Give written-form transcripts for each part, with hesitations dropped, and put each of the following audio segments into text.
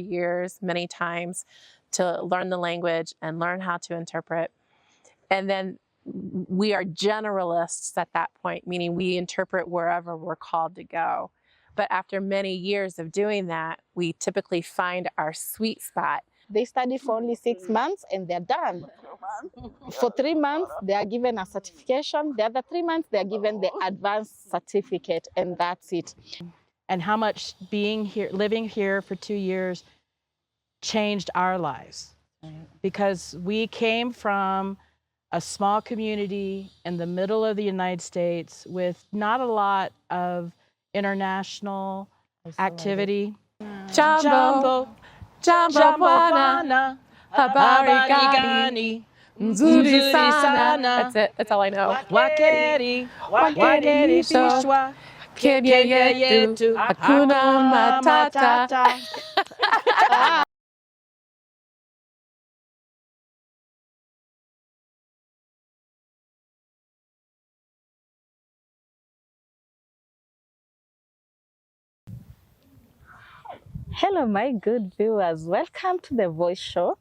years, many times, to learn the language and learn how to interpret. And then we are generalists at that point, meaning we interpret wherever we're called to go. But after many years of doing that, we typically find our sweet spot. They study for only 6 months and they're done. For 3 months, they are given a certification. The other 3 months, they are given the advanced certificate, and that's it. And how much being here, living here for 2 years changed our lives. Because we came from a small community in the middle of the United States with not a lot of international activity. Jambo, jambo bwana, habari gani, nzuri sana. That's it. That's all I know. Wakeri, wakeri shwa, Kenya yetu, hakuna matata. Hello, my good viewers. Welcome to The Voice Show.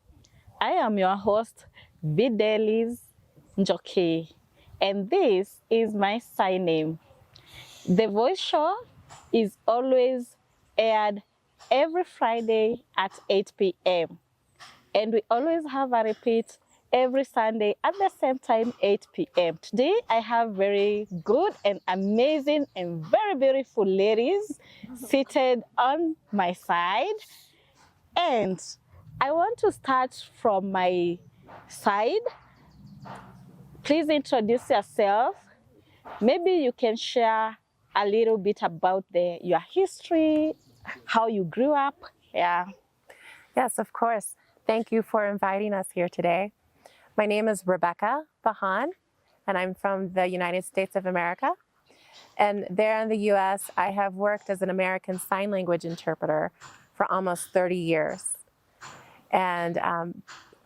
I am your host, Videlis Njoki, and this is my sign name. The Voice Show is always aired every Friday at 8 p.m. And we always have a repeat every Sunday at the same time, 8 p.m. Today, I have very good and amazing and very beautiful ladies seated on my side. And I want to start from my side. Please introduce yourself. Maybe you can share a little bit about your history, how you grew up. Yeah. Yes, of course. Thank you for inviting us here today. My name is Rebecca Bahan, and I'm from the United States of America. And there in the US, I have worked as an American Sign Language interpreter for almost 30 years. And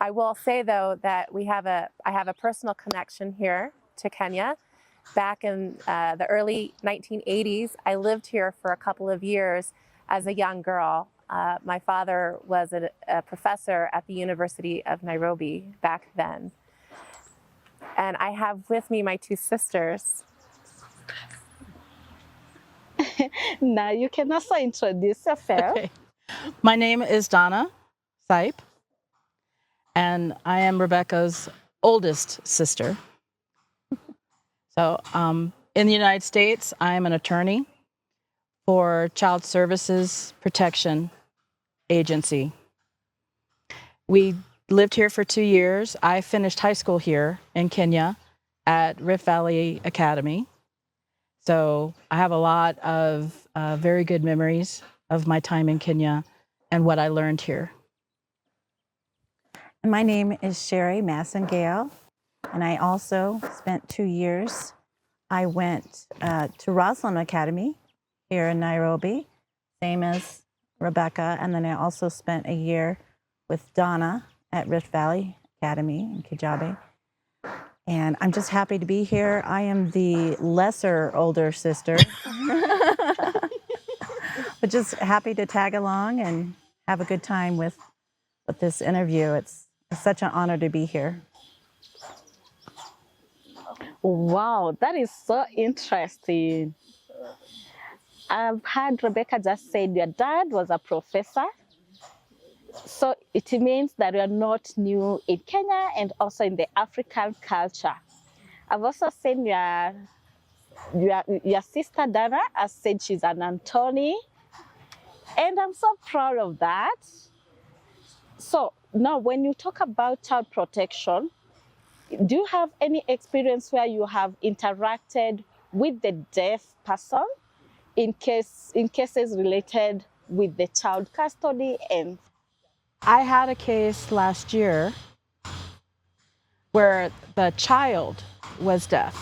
I will say, though, that I have a personal connection here to Kenya. Back in the early 1980s, I lived here for a couple of years as a young girl. My father was a professor at the University of Nairobi back then. And I have with me my two sisters. Now you can also introduce yourself. Okay. My name is Donna Sipe, and I am Rebecca's oldest sister. So in the United States, I am an attorney for Child Services Protection Agency. We lived here for 2 years. I finished high school here in Kenya at Rift Valley Academy. So I have a lot of very good memories of my time in Kenya and what I learned here. My name is Sherry Massengale, and I also spent 2 years. I went to Roslyn Academy here in Nairobi, same as Rebecca, and then I also spent a year with Donna at Rift Valley Academy in Kijabe. And I'm just happy to be here. I am the lesser older sister, but just happy to tag along and have a good time with this interview. It's such an honor to be here. Wow, that is so interesting. I've heard Rebecca just said your dad was a professor. So it means that you're not new in Kenya and also in the African culture. I've also seen your sister Dana has said she's an Antony. And I'm so proud of that. So now when you talk about child protection, do you have any experience where you have interacted with the deaf person in cases related with the child custody? And I had a case last year where the child was deaf.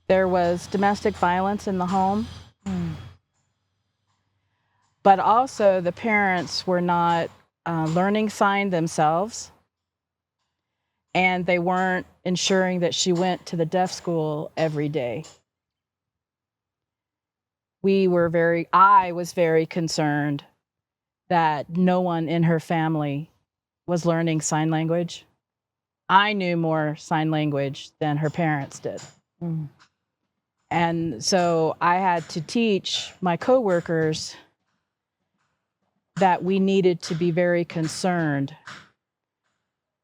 There was domestic violence in the home, but also the parents were not learning sign themselves, and they weren't ensuring that she went to the deaf school every day. I was very concerned that no one in her family was learning sign language. I knew more sign language than her parents did. Mm. And so I had to teach my coworkers that we needed to be very concerned.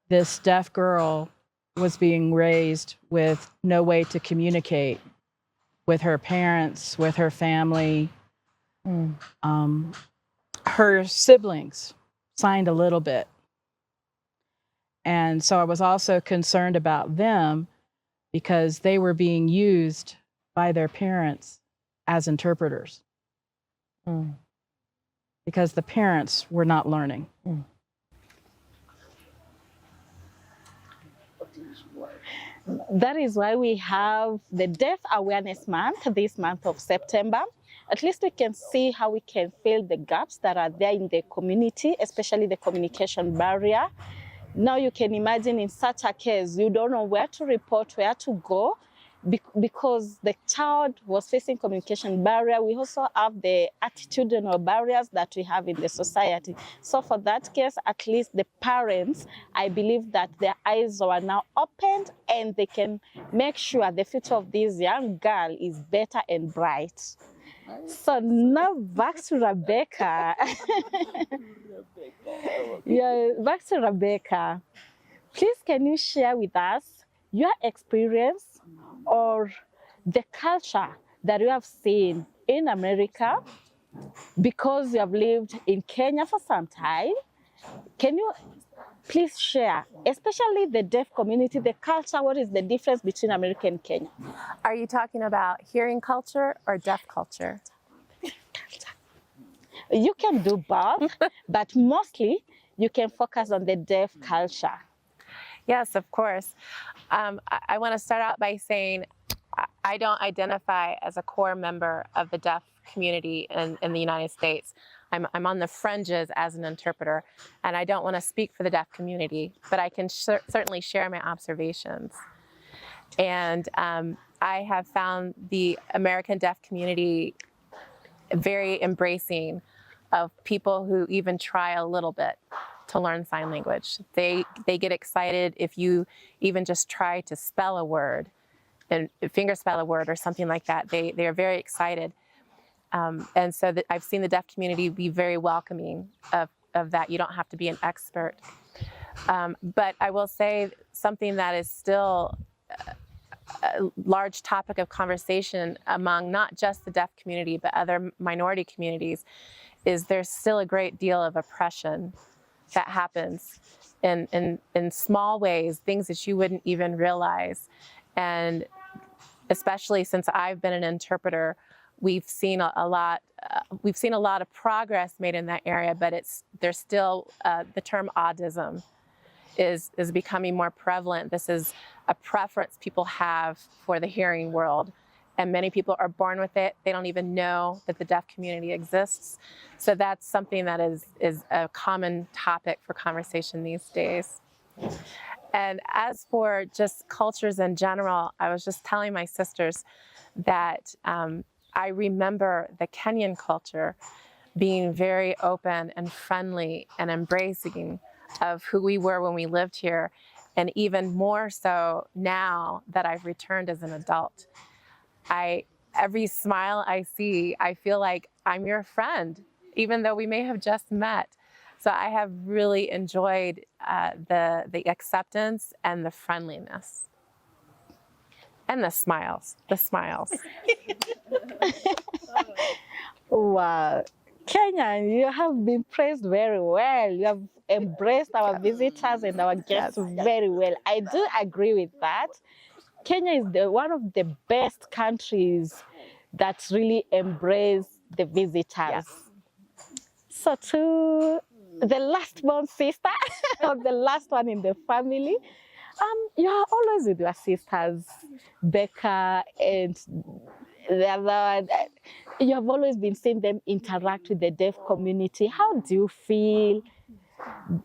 This deaf girl was being raised with no way to communicate with her parents, with her family. Mm. Her siblings signed a little bit. And so I was also concerned about them because they were being used by their parents as interpreters. Mm. Because the parents were not learning. Mm. That is why we have the Deaf Awareness Month this month of September. At least we can see how we can fill the gaps that are there in the community, especially the communication barrier. Now you can imagine in such a case, you don't know where to report, where to go, because the child was facing communication barrier. We also have the attitudinal barriers that we have in the society. So for that case, at least the parents, I believe that their eyes are now opened and they can make sure the future of this young girl is better and bright. So now back to Rebecca. Yeah, back to Rebecca. Please, can you share with us your experience or the culture that you have seen in America, because you have lived in Kenya for some time? Can you please share, especially the deaf community, the culture, what is the difference between America and Kenya? Are you talking about hearing culture or deaf culture? You can do both, but mostly you can focus on the deaf culture. Yes, of course. I want to start out by saying I don't identify as a core member of the deaf community in the United States. I'm on the fringes as an interpreter, and I don't want to speak for the deaf community, but I can certainly share my observations. And I have found the American deaf community very embracing of people who even try a little bit to learn sign language. They get excited if you even just try to spell a word and finger spell a word or something like that. They are very excited. And so I've seen the deaf community be very welcoming of that. You don't have to be an expert. But I will say something that is still a large topic of conversation among not just the deaf community, but other minority communities, is there's still a great deal of oppression that happens in small ways, things that you wouldn't even realize. And especially since I've been an interpreter, we've seen a lot of progress made in that area, but there's still the term autism is becoming more prevalent. This is a preference people have for the hearing world, and many people are born with it. They don't even know that the deaf community exists. So that's something that is a common topic for conversation these days. And as for just cultures in general, I was just telling my sisters that I remember the Kenyan culture being very open and friendly and embracing of who we were when we lived here, and even more so now that I've returned as an adult. Every smile I see, I feel like I'm your friend, even though we may have just met. So I have really enjoyed the acceptance and the friendliness. And the smiles. Wow. Kenya, you have been praised very well. You have embraced our visitors and our guests very well. I do agree with that. Kenya is one of the best countries that really embrace the visitors. Yes. So to the last born sister, or the last one in the family, you are always with your sisters, Becca and the other one. You have always been seeing them interact with the deaf community. How do you feel?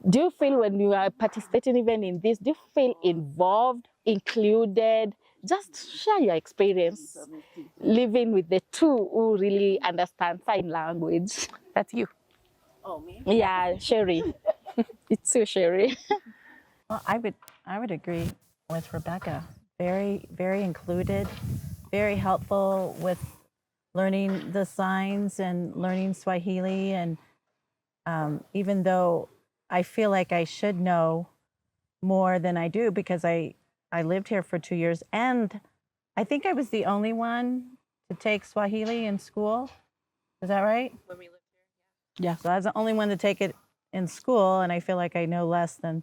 Do you feel when you are participating even in this, do you feel involved, included? Just share your experience living with the two who really understand sign language. That's you. Oh, me? Yeah, Sherry. It's you, Sherry. Well, I would agree with Rebecca. Very, very included, very helpful with learning the signs and learning Swahili. And even though I feel like I should know more than I do because I lived here for 2 years, and I think I was the only one to take Swahili in school. Is that right? When we lived Yeah. So I was the only one to take it in school, and I feel like I know less than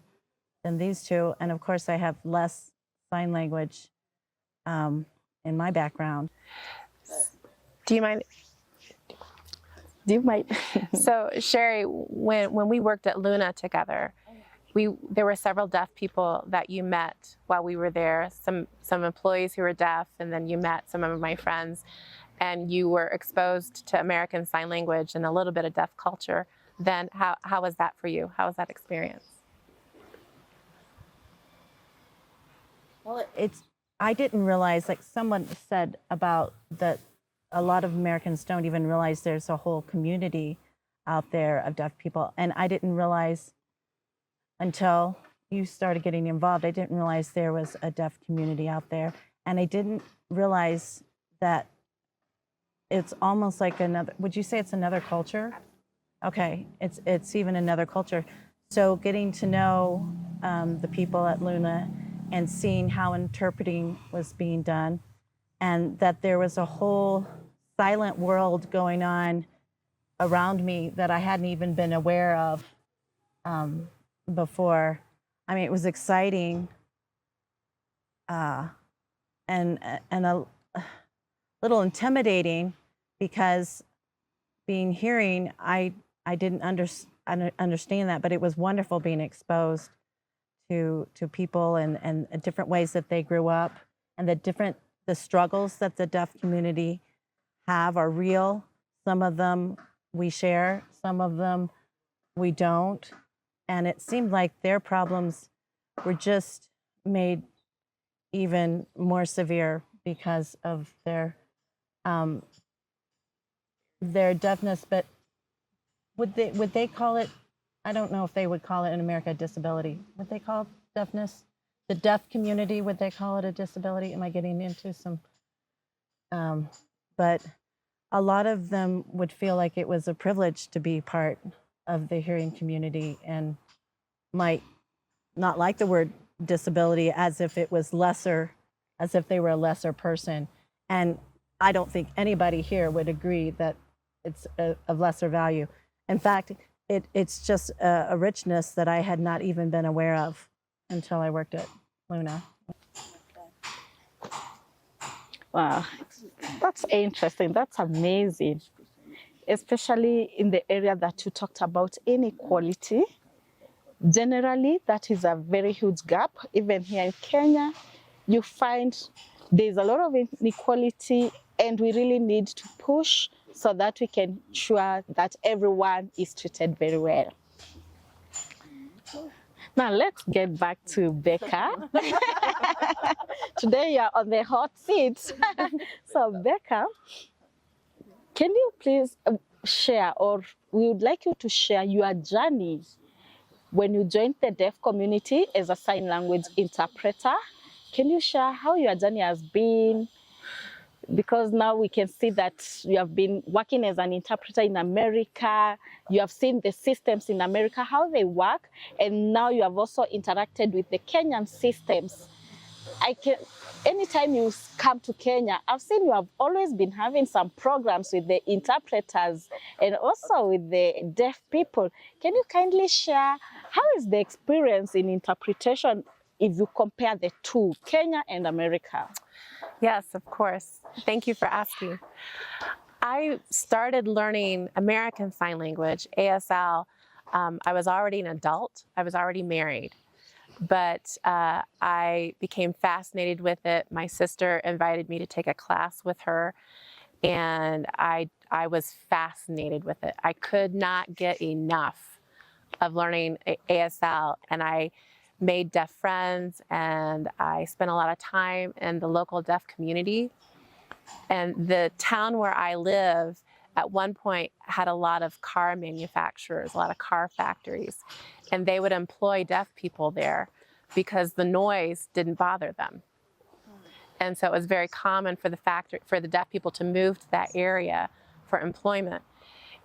these two. And of course, I have less sign language in my background. Do you mind? Do you mind? So Sherry, when we worked at Luna together, there were several deaf people that you met while we were there. Some employees who were deaf, and then you met some of my friends, and you were exposed to American Sign Language and a little bit of deaf culture. Then how was that for you? How was that experience? Well, I didn't realize, like someone said about that, a lot of Americans don't even realize there's a whole community out there of deaf people. And I didn't realize until you started getting involved, I didn't realize there was a deaf community out there. And I didn't realize that it's almost like another, would you say it's another culture? Okay, it's even another culture. So getting to know the people at Luna and seeing how interpreting was being done, and that there was a whole silent world going on around me that I hadn't even been aware of before. I mean, it was exciting and a little intimidating because being hearing, I didn't understand that, but it was wonderful being exposed to people and different ways that they grew up, and the struggles that the deaf community have are real. Some of them we share, some of them we don't. And it seemed like their problems were just made even more severe because of their deafness. But would they call it, I don't know if they would call it in America a disability. Would they call deafness, the deaf community, would they call it a disability? Am I getting into some? But a lot of them would feel like it was a privilege to be part of the hearing community and might not like the word disability as if it was lesser, as if they were a lesser person. And I don't think anybody here would agree that it's of lesser value. In fact, it's just a richness that I had not even been aware of until I worked at Luna. Wow, that's interesting. That's amazing. Especially in the area that you talked about, inequality. Generally, that is a very huge gap. Even here in Kenya, you find there's a lot of inequality, and we really need to push so that we can ensure that everyone is treated very well. Now let's get back to Becca. Today you're on the hot seat. So Becca, can you please share, or we would like you to share your journey when you joined the deaf community as a sign language interpreter? Can you share how your journey has been? Because now we can see that you have been working as an interpreter in America, you have seen the systems in America, how they work, and now you have also interacted with the Kenyan systems. Anytime you come to Kenya, I've seen you have always been having some programs with the interpreters and also with the deaf people. Can you kindly share how is the experience in interpretation if you compare the two, Kenya and America? Yes, of course. Thank you for asking. I started learning American Sign Language, ASL. I was already an adult. I was already married. But I became fascinated with it. My sister invited me to take a class with her, and I was fascinated with it. I could not get enough of learning ASL, and I made deaf friends, and I spent a lot of time in the local deaf community. And the town where I live at one point had a lot of car manufacturers, a lot of car factories, and they would employ deaf people there because the noise didn't bother them. And so it was very common for the deaf people to move to that area for employment.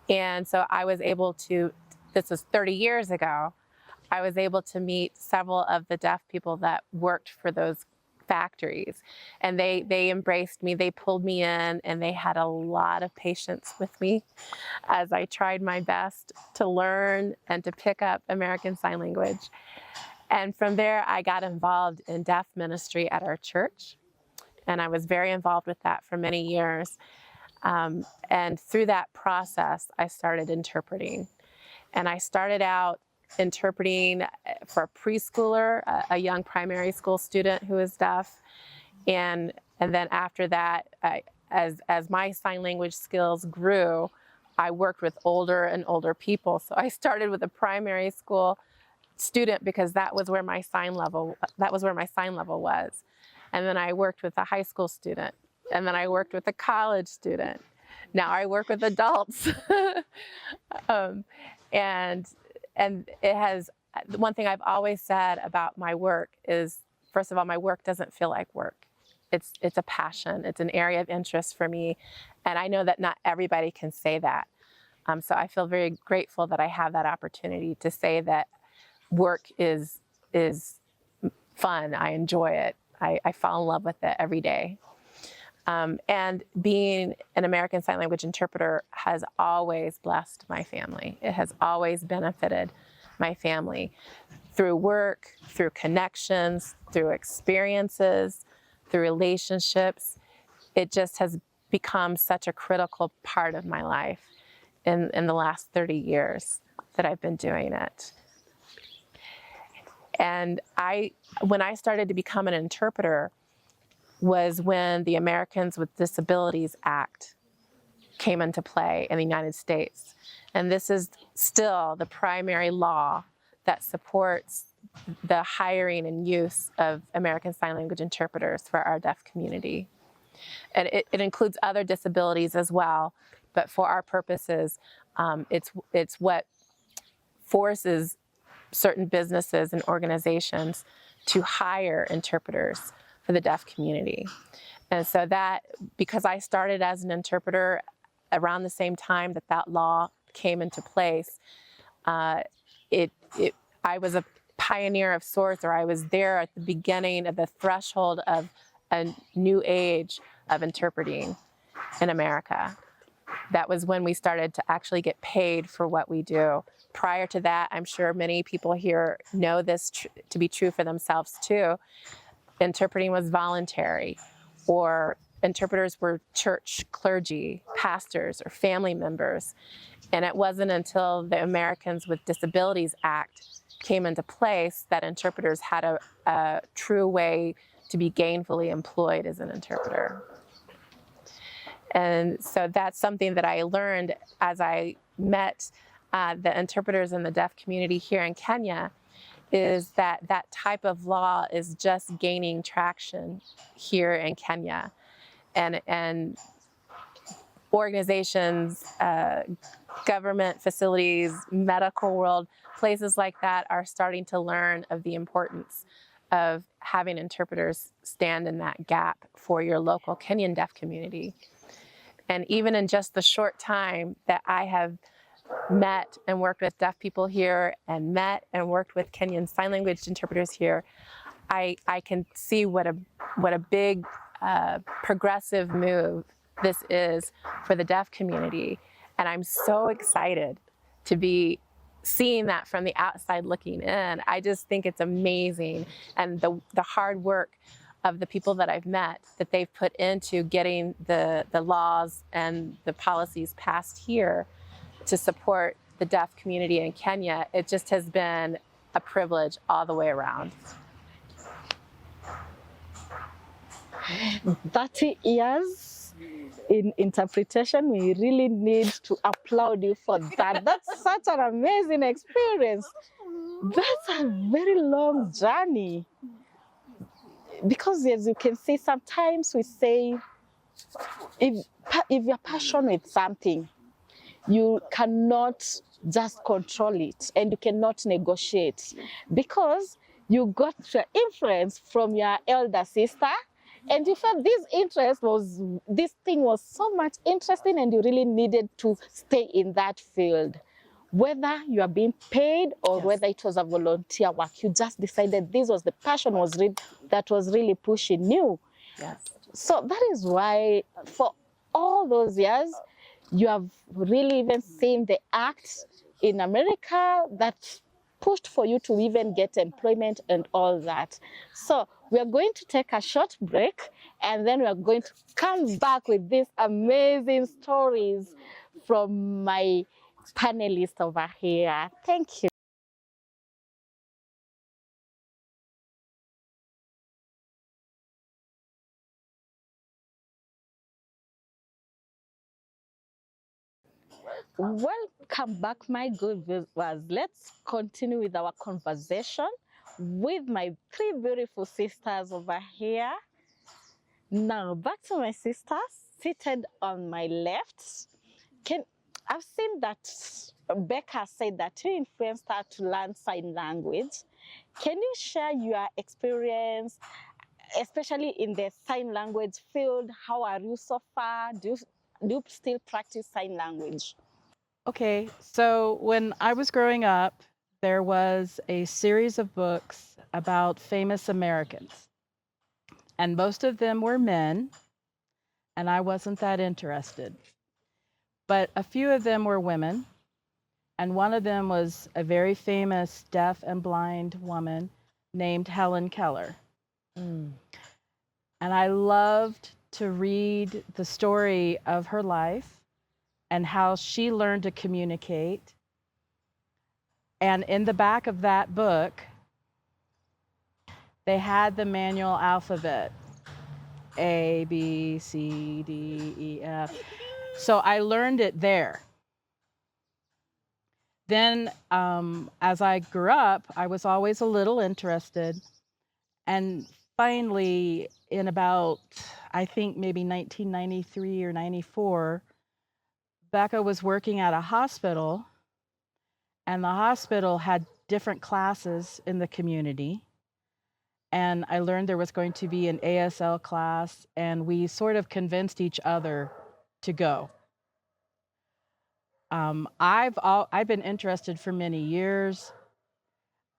And so I was able to, this was 30 years ago, I was able to meet several of the deaf people that worked for those factories. And they embraced me, they pulled me in, and they had a lot of patience with me as I tried my best to learn and to pick up American Sign Language. And from there, I got involved in deaf ministry at our church. And I was very involved with that for many years. And through that process, I started interpreting. And I started out interpreting for a preschooler, a young primary school student who is deaf. And then after that, as my sign language skills grew, I worked with older and older people. So I started with a primary school student because that was where my sign level was. And then I worked with a high school student. And then I worked with a college student. Now I work with adults. And it has, one thing I've always said about my work is, first of all, my work doesn't feel like work. It's a passion. It's an area of interest for me. And I know that not everybody can say that. So I feel very grateful that I have that opportunity to say that work is fun. I enjoy it. I fall in love with it every day. And being an American Sign Language interpreter has always blessed my family. It has always benefited my family through work, through connections, through experiences, through relationships. It just has become such a critical part of my life in the last 30 years that I've been doing it. And when I started to become an interpreter was when the Americans with Disabilities Act came into play in the United States. And this is still the primary law that supports the hiring and use of American Sign Language interpreters for our deaf community. And it includes other disabilities as well, but for our purposes, it's what forces certain businesses and organizations to hire interpreters for the deaf community. And so that, because I started as an interpreter around the same time that law came into place, I was a pioneer of sorts, or I was there at the beginning of the threshold of a new age of interpreting in America. That was when we started to actually get paid for what we do. Prior to that, I'm sure many people here know this to be true for themselves too. Interpreting was voluntary, or interpreters were church clergy, pastors, or family members. And it wasn't until the Americans with Disabilities Act came into place that interpreters had a true way to be gainfully employed as an interpreter. And so that's something that I learned as I met the interpreters in the deaf community here in Kenya, is that type of law is just gaining traction here in Kenya. And organizations, government facilities, medical world, places like that are starting to learn of the importance of having interpreters stand in that gap for your local Kenyan deaf community. And even in just the short time that I have met and worked with deaf people here and met and worked with Kenyan Sign Language interpreters here, I can see what a big progressive move this is for the deaf community. And I'm so excited to be seeing that from the outside looking in. I just think it's amazing. And the hard work of the people that I've met that they've put into getting the laws and the policies passed here to support the deaf community in Kenya, it just has been a privilege all the way around. 30 years in interpretation, we really need to applaud you for that. That's such an amazing experience. That's a very long journey. Because as you can see, sometimes we say, if you're passionate with something, you cannot just control it and you cannot negotiate because you got your influence from your elder sister and you felt this thing was so much interesting and you really needed to stay in that field. Whether you are being paid or Yes. whether it was a volunteer work, you just decided this was the passion that was really pushing you. Yes. So that is why for all those years, you have really even seen the acts in America that pushed for you to even get employment and all that. So we are going to take a short break and then we are going to come back with these amazing stories from my panelist over here. Thank you. Welcome back, my good viewers. Let's continue with our conversation with my three beautiful sisters over here. Now, back to my sisters seated on my left. I've seen that Becca said that you influenced her to learn sign language. Can you share your experience, especially in the sign language field? How are you so far? Do you still practice sign language? Okay, so when I was growing up, there was a series of books about famous Americans, and most of them were men, and I wasn't that interested. But a few of them were women, and one of them was a very famous deaf and blind woman named Helen Keller. Mm. And I loved to read the story of her life and how she learned to communicate. And in the back of that book, they had the manual alphabet, A, B, C, D, E, F. So I learned it there. Then, as I grew up, I was always a little interested. And finally, in about, I think maybe 1993 or 94, Becca was working at a hospital, and the hospital had different classes in the community. And I learned there was going to be an ASL class, and we sort of convinced each other to go. I've been interested for many years.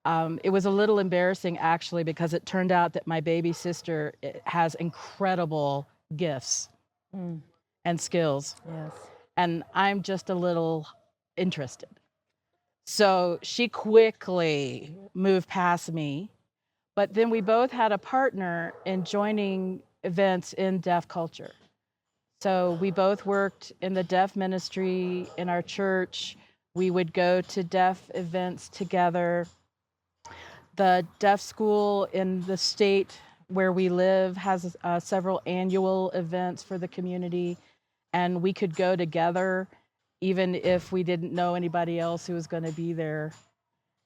It was a little embarrassing actually because it turned out that my baby sister has incredible gifts Mm. and skills, Yes. and I'm just a little interested. So she quickly moved past me, but then we both had a partner in joining events in deaf culture. So we both worked in the deaf ministry in our church. We would go to deaf events together. The deaf school in the state where we live has several annual events for the community, and we could go together even if we didn't know anybody else who was going to be there.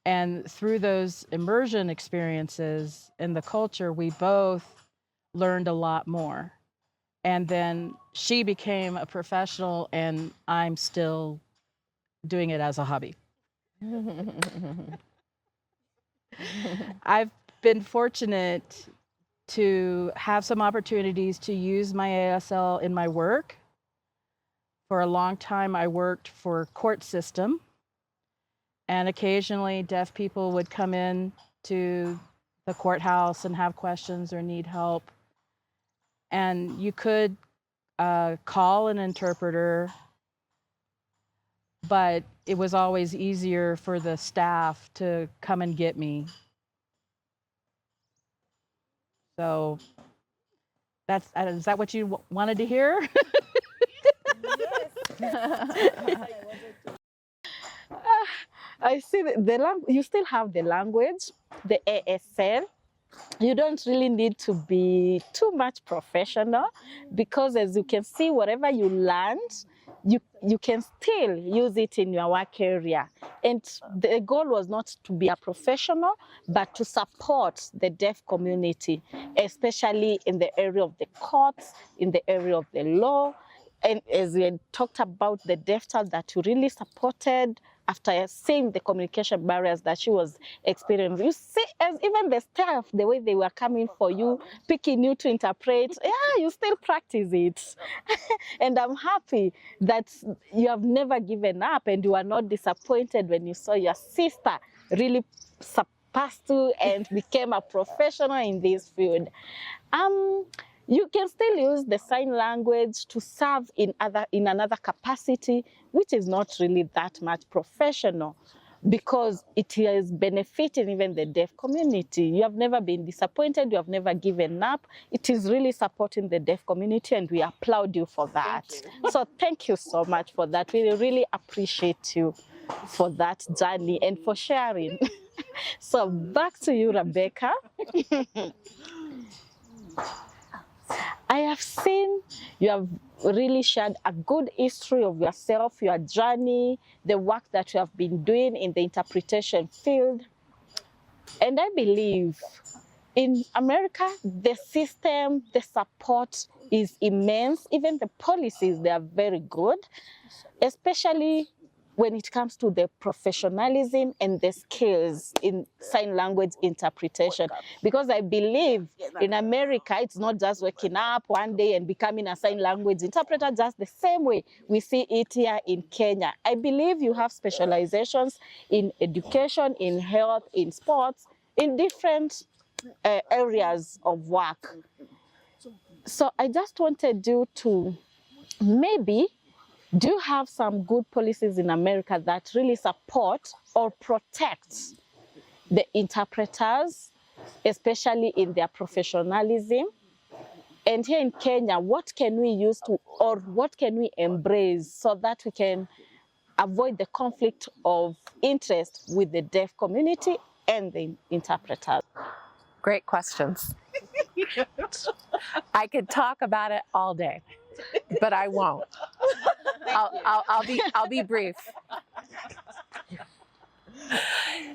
And through those immersion experiences in the culture, we both learned a lot more. And then she became a professional, and I'm still doing it as a hobby. I've been fortunate to have some opportunities to use my ASL in my work. For a long time, I worked for court system, and occasionally deaf people would come in to the courthouse and have questions or need help. And you could call an interpreter, but it was always easier for the staff to come and get me. So is that what you wanted to hear? I see you still have the language, the ASL. You don't really need to be too much professional because as you can see, whatever you learned, you can still use it in your work area. And the goal was not to be a professional, but to support the deaf community, especially in the area of the courts, in the area of the law, and as we had talked about the deaf child that you really supported after seeing the communication barriers that she was experiencing. You see, as even the staff, the way they were coming for you, picking you to interpret, yeah, you still practice it. And I'm happy that you have never given up and you are not disappointed when you saw your sister really surpassed you and became a professional in this field. You can still use the sign language to serve in another capacity, which is not really that much professional, because it is benefiting even the deaf community. You have never been disappointed, you have never given up. It is really supporting the deaf community, and we applaud you for that. So thank you so much for that. We really appreciate you for that journey and for sharing. So back to you, Rebecca. I have seen you have really shared a good history of yourself, your journey, the work that you have been doing in the interpretation field. And I believe in America, the system, the support is immense. Even the policies, they are very good, especially when it comes to the professionalism and the skills in sign language interpretation. Because I believe in America, it's not just waking up one day and becoming a sign language interpreter just the same way we see it here in Kenya. I believe you have specializations in education, in health, in sports, in different areas of work. So I just wanted you to maybe, do you have some good policies in America that really support or protect the interpreters, especially in their professionalism? And here in Kenya, what can we use to, or what can we embrace so that we can avoid the conflict of interest with the deaf community and the interpreters? Great questions. I could talk about it all day, but I won't. I'll be brief.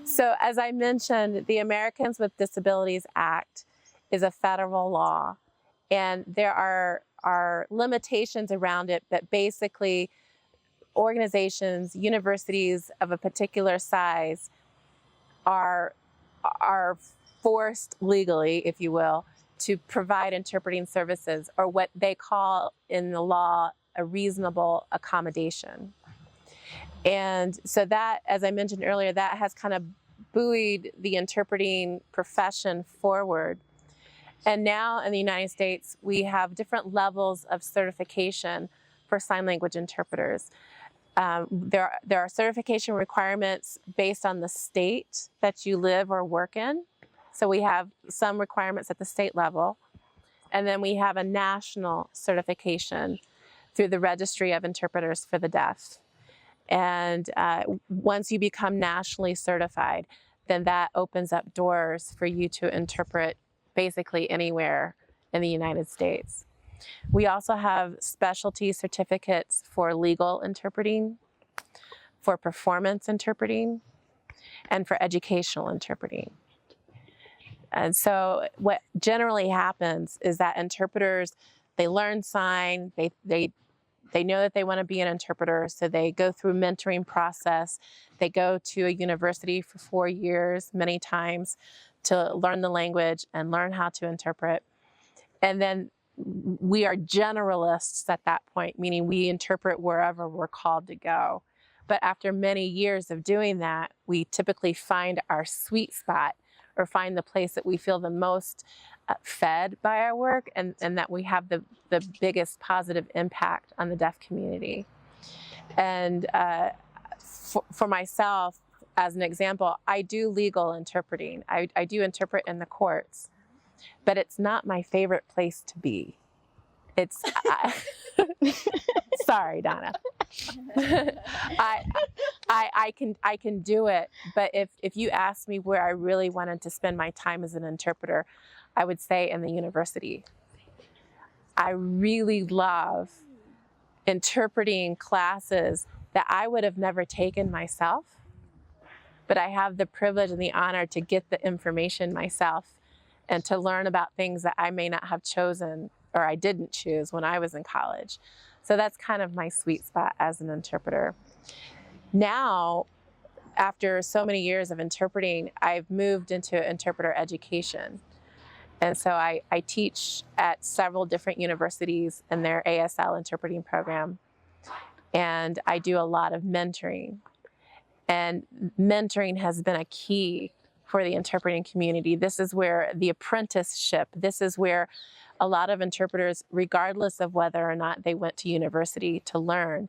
So as I mentioned, the Americans with Disabilities Act is a federal law, and there are limitations around it, but basically organizations, universities of a particular size are forced legally, if you will, to provide interpreting services, or what they call in the law a reasonable accommodation. And so that, as I mentioned earlier, that has kind of buoyed the interpreting profession forward. And now in the United States, we have different levels of certification for sign language interpreters. There are certification requirements based on the state that you live or work in. So we have some requirements at the state level. And then we have a national certification through the Registry of Interpreters for the Deaf. And once you become nationally certified, then that opens up doors for you to interpret basically anywhere in the United States. We also have specialty certificates for legal interpreting, for performance interpreting, and for educational interpreting. And so what generally happens is that interpreters, they learn sign, they know that they want to be an interpreter, so they go through a mentoring process. They go to a university for 4 years, many times, to learn the language and learn how to interpret. And then we are generalists at that point, meaning we interpret wherever we're called to go. But after many years of doing that, we typically find our sweet spot, or find the place that we feel the most fed by our work, and that we have the biggest positive impact on the deaf community. And for myself, as an example, I do legal interpreting. I do interpret in the courts, but it's not my favorite place to be. It's, sorry, Donna. I can do it, but if you ask me where I really wanted to spend my time as an interpreter, I would say in the university. I really love interpreting classes that I would have never taken myself, but I have the privilege and the honor to get the information myself and to learn about things that I may not have chosen, or I didn't choose when I was in college. So that's kind of my sweet spot as an interpreter. Now, after so many years of interpreting, I've moved into interpreter education. And so I teach at several different universities in their ASL interpreting program. And I do a lot of mentoring. And mentoring has been a key for the interpreting community. This is where the apprenticeship, this is where a lot of interpreters, regardless of whether or not they went to university to learn,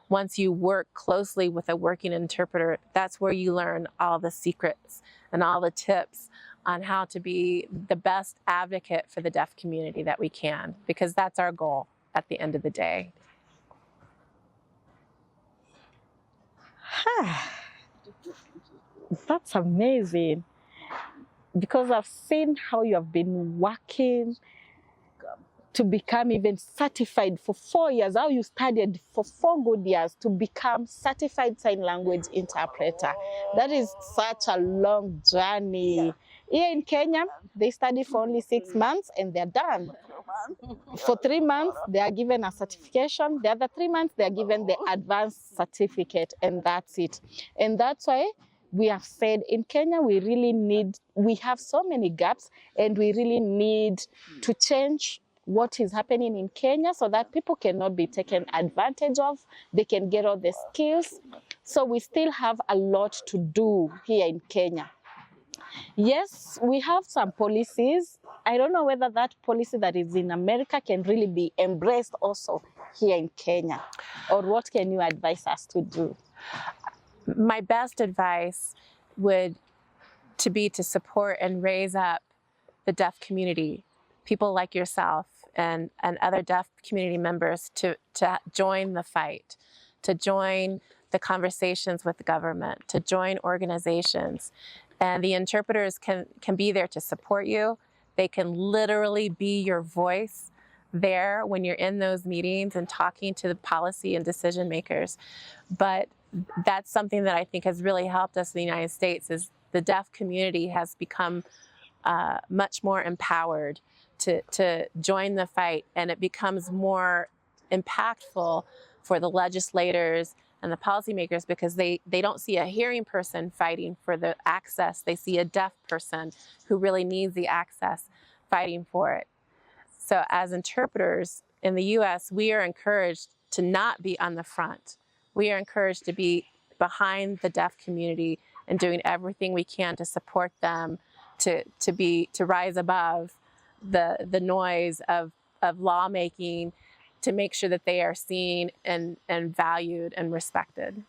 once you work closely with a working interpreter, that's where you learn all the secrets and all the tips on how to be the best advocate for the deaf community that we can, because that's our goal at the end of the day. That's amazing, because I've seen how you have been working to become even certified for 4 years, how you studied for 4 good years to become certified sign language interpreter. That is such a long journey. Here in Kenya, they study for only 6 months and they're done. For 3 months, they are given a certification. The other 3 months, they are given the advanced certificate, and that's it. And that's why we have said in Kenya, we have so many gaps, and we really need to change what is happening in Kenya so that people cannot be taken advantage of. They can get all the skills. So we still have a lot to do here in Kenya. Yes, we have some policies. I don't know whether that policy that is in America can really be embraced also here in Kenya. Or what can you advise us to do? My best advice would be to support and raise up the deaf community, people like yourself and other deaf community members to join the fight, to join the conversations with the government, to join organizations. And the interpreters can be there to support you. They can literally be your voice there when you're in those meetings and talking to the policy and decision makers. But that's something that I think has really helped us in the United States, is the deaf community has become much more empowered to join the fight, and it becomes more impactful for the legislators and the policymakers, because they don't see a hearing person fighting for the access. They see a deaf person who really needs the access fighting for it. So as interpreters in the US, we are encouraged to not be on the front. We are encouraged to be behind the deaf community and doing everything we can to support them, to rise above the noise of lawmaking, to make sure that they are seen and valued and respected.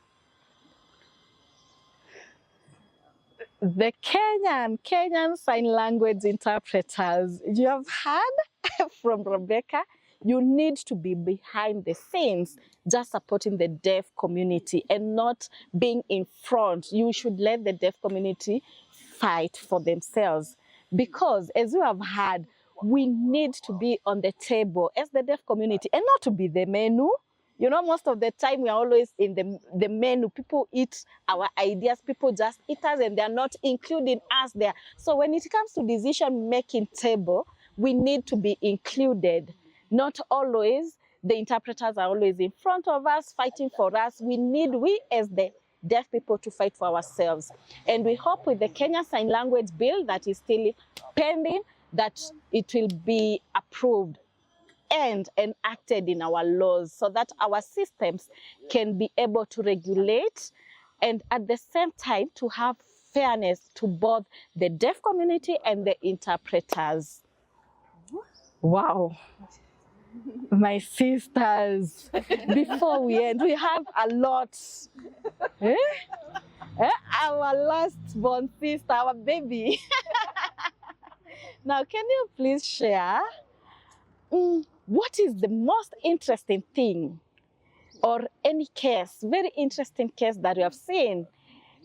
The Kenyan Sign Language interpreters you have heard from Rebecca, you need to be behind the scenes, just supporting the deaf community and not being in front. You should let the deaf community fight for themselves, because as you have heard, we need to be on the table as the deaf community and not to be the menu. You know, most of the time we are always in the menu. People eat our ideas, people just eat us, and they're not including us there. So when it comes to decision-making table, we need to be included. Not always the interpreters are always in front of us, fighting for us. We as the deaf people to fight for ourselves. And we hope with the Kenya Sign Language Bill that is still pending, that it will be approved and enacted in our laws so that our systems can be able to regulate and at the same time to have fairness to both the deaf community and the interpreters. Wow. My sisters, before we end, we have a lot. Our last born sister, our baby. Now, can you please share what is the most interesting thing or any case, very interesting case that you have seen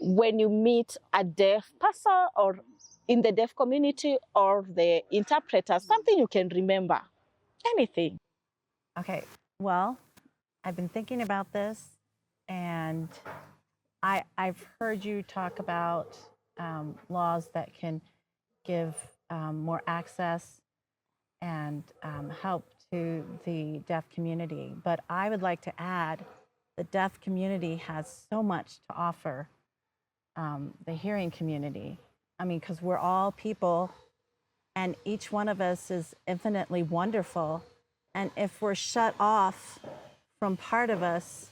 when you meet a deaf person or in the deaf community or the interpreter, something you can remember, anything? Okay, well, I've been thinking about this, and I've heard you talk about laws that can give more access and help to the deaf community. But I would like to add the deaf community has so much to offer the hearing community. I mean, because we're all people and each one of us is infinitely wonderful. And if we're shut off from part of us,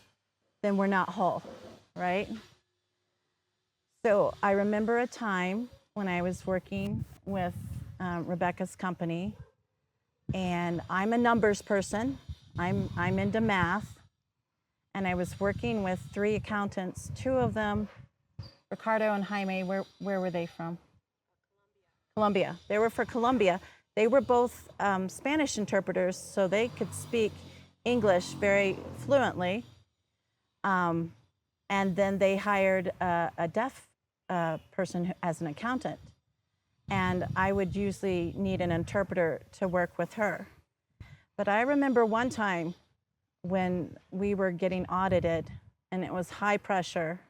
then we're not whole, right? So I remember a time when I was working with Rebecca's company, and I'm a numbers person. I'm into math, and I was working with 3 accountants. 2 of them, Ricardo and Jaime, where were they from? Colombia. They were for Colombia. They were both Spanish interpreters, so they could speak English very fluently. And then they hired a deaf person as an accountant. And I would usually need an interpreter to work with her. But I remember one time when we were getting audited, and it was high pressure,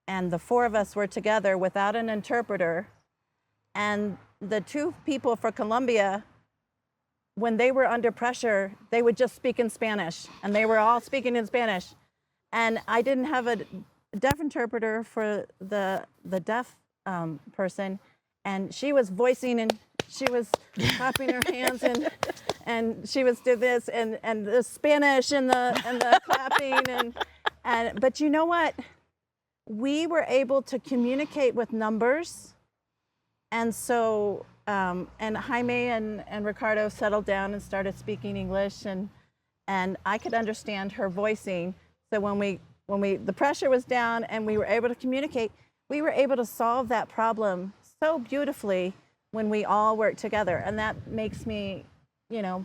and the 4 of us were together without an interpreter. And the 2 people for Colombia, when they were under pressure, they would just speak in Spanish, and they were all speaking in Spanish. And I didn't have a deaf interpreter for the deaf person, and she was voicing, and she was clapping her hands, and she was doing this, and the Spanish and the clapping, and but you know what? We were able to communicate with numbers. And so, and Jaime and Ricardo settled down and started speaking English, and I could understand her voicing. So when the pressure was down and we were able to communicate, we were able to solve that problem so beautifully when we all work together. And that makes me,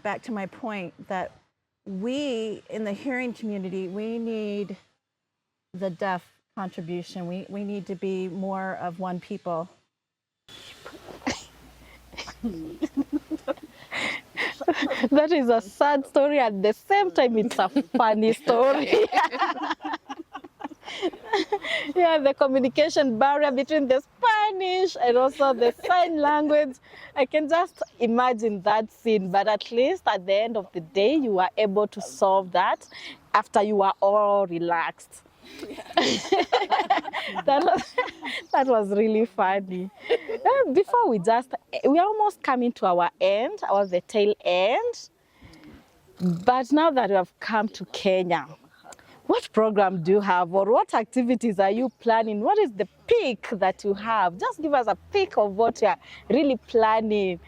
back to my point that we in the hearing community, we need the deaf contribution. We need to be more of one people. That is a sad story. At the same time, it's a funny story. Yeah, the communication barrier between the Spanish and also the sign language. I can just imagine that scene, but at least at the end of the day, you were able to solve that after you were all relaxed. that was really funny. Before we are almost coming to our end, the tail end. But now that we have come to Kenya, what program do you have, or what activities are you planning? What is the peak that you have? Just give us a peek of what you are really planning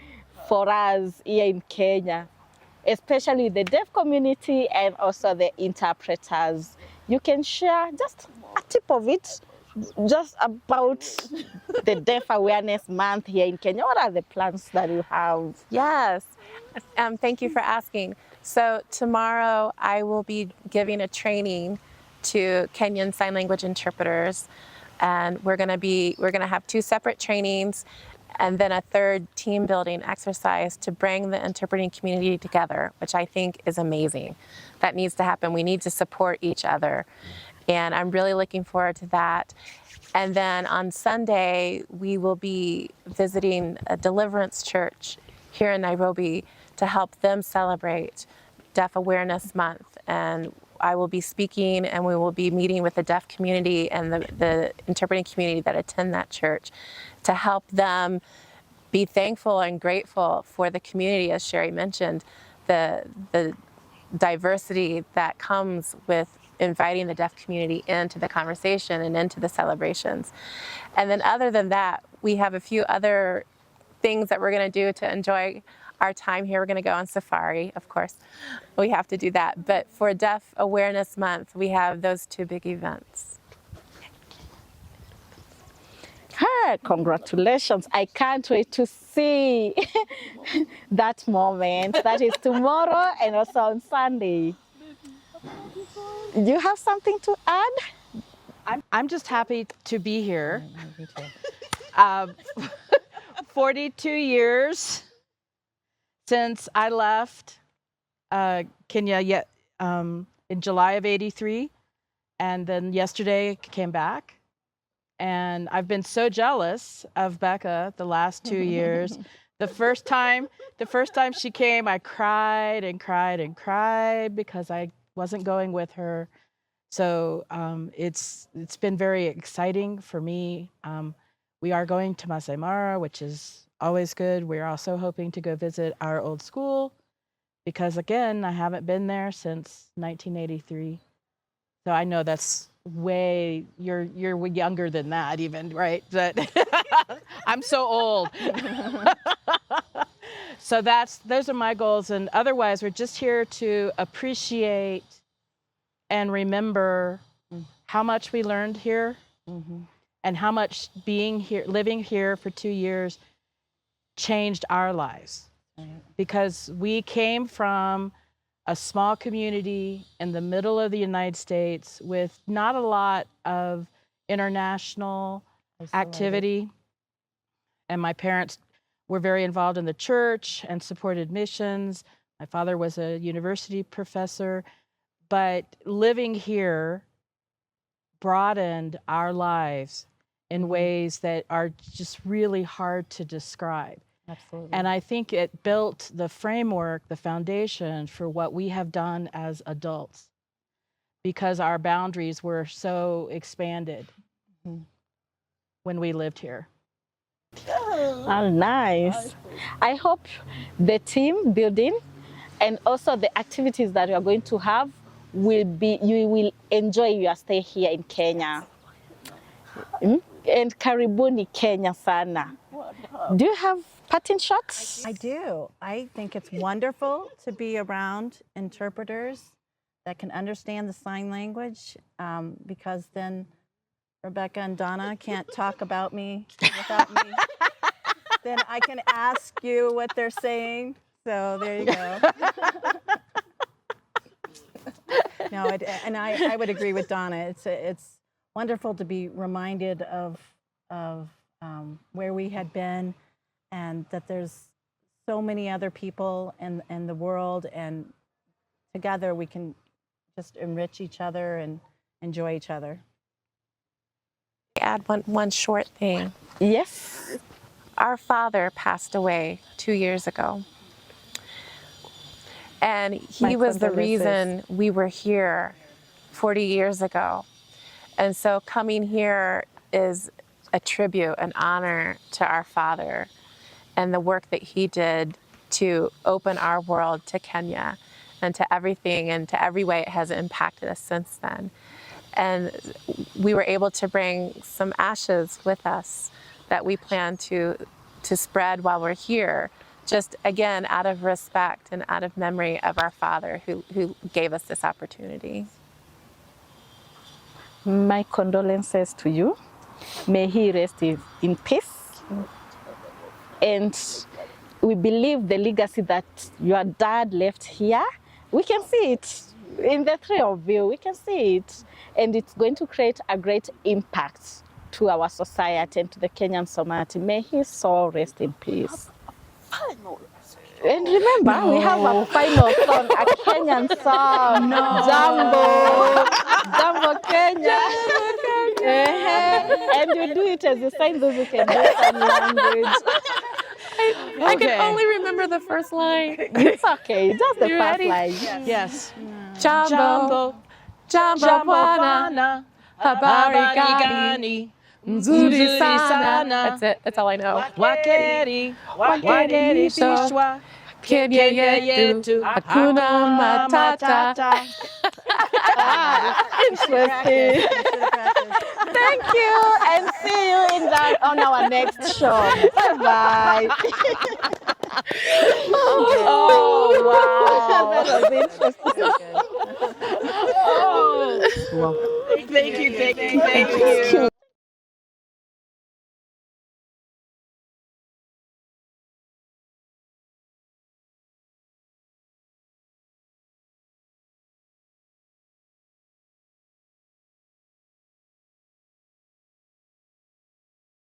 for us here in Kenya, especially the deaf community and also the interpreters. You can share just a tip of it, just about the Deaf Awareness Month here in Kenya. What are the plans that you have? Yes, thank you for asking. So tomorrow I will be giving a training to Kenyan Sign Language interpreters, and we're going to have 2 separate trainings, and then a 3rd team building exercise to bring the interpreting community together, which I think is amazing. That needs to happen. We need to support each other, and I'm really looking forward to that. And then on Sunday, we will be visiting a Deliverance church here in Nairobi to help them celebrate Deaf Awareness Month. And I will be speaking, and we will be meeting with the deaf community and the interpreting community that attend that church to help them be thankful and grateful for the community, as Sherry mentioned, the diversity that comes with inviting the deaf community into the conversation and into the celebrations. And then other than that, we have a few other things that we're going to do to enjoy our time here. We're going to go on safari, of course. We have to do that. But for Deaf Awareness Month, we have those 2 big events. Hey, congratulations. I can't wait to see that moment. That is tomorrow and also on Sunday. Do you have something to add? I'm just happy to be here. 42 years since I left Kenya in July of '83, and then yesterday came back. And I've been so jealous of Becca the last 2 years The first time she came, I cried and cried and cried because I wasn't going with her. So it's been very exciting for me. We are going to Masai Mara, which is always good. We're also hoping to go visit our old school because, again, I haven't been there since 1983. So I know that's way, you're younger than that even, right? But I'm so old. So those are my goals. And otherwise, we're just here to appreciate and remember how much we learned here and how much being here, living here for 2 years changed our lives. Because we came from a small community in the middle of the United States with not a lot of international activity. And my parents were very involved in the church and supported missions. My father was a university professor. But living here broadened our lives in ways that are just really hard to describe. Absolutely. And I think it built the framework, the foundation for what we have done as adults because our boundaries were so expanded when we lived here. Oh, nice. I hope the team building and also the activities that you are going to have you will enjoy your stay here in Kenya. And karibuni Kenya sana. Do you have parting shots? I do. I think it's wonderful to be around interpreters that can understand the sign language because then Rebecca and Donna can't talk about me without me. Then I can ask you what they're saying. So there you go. No, and I would agree with Donna. It's wonderful to be reminded of where we had been, and that there's so many other people in the world, and together we can just enrich each other and enjoy each other. Add one short thing. Yes. Our father passed away 2 years ago. And he was the reason we were here 40 years ago. And so coming here is a tribute, an honor to our father and the work that he did to open our world to Kenya and to everything and to every way it has impacted us since then. And we were able to bring some ashes with us that we plan to spread while we're here, just again out of respect and out of memory of our father who gave us this opportunity. My condolences to you. May he rest in peace. And we believe the legacy that your dad left here, we can see it in the three of you. We can see it. And it's going to create a great impact to our society and to the Kenyan society. May his soul rest in peace. And remember, we have a final song, a Kenyan song. Jambo Kenya. And you do it as you sign those who can do some language. I can only remember the first line. It's okay, just the You first ready? line. Yes. Jambo, jambo bwana, habari gani, nzuri sana. That's it. That's all I know. Wakeri, wakeri bishwa, Kenya yetu, hakuna matata. Interesting. Thank you, and see you on our next show. Bye-bye. Oh, wow. That was interesting. Oh. Thank you.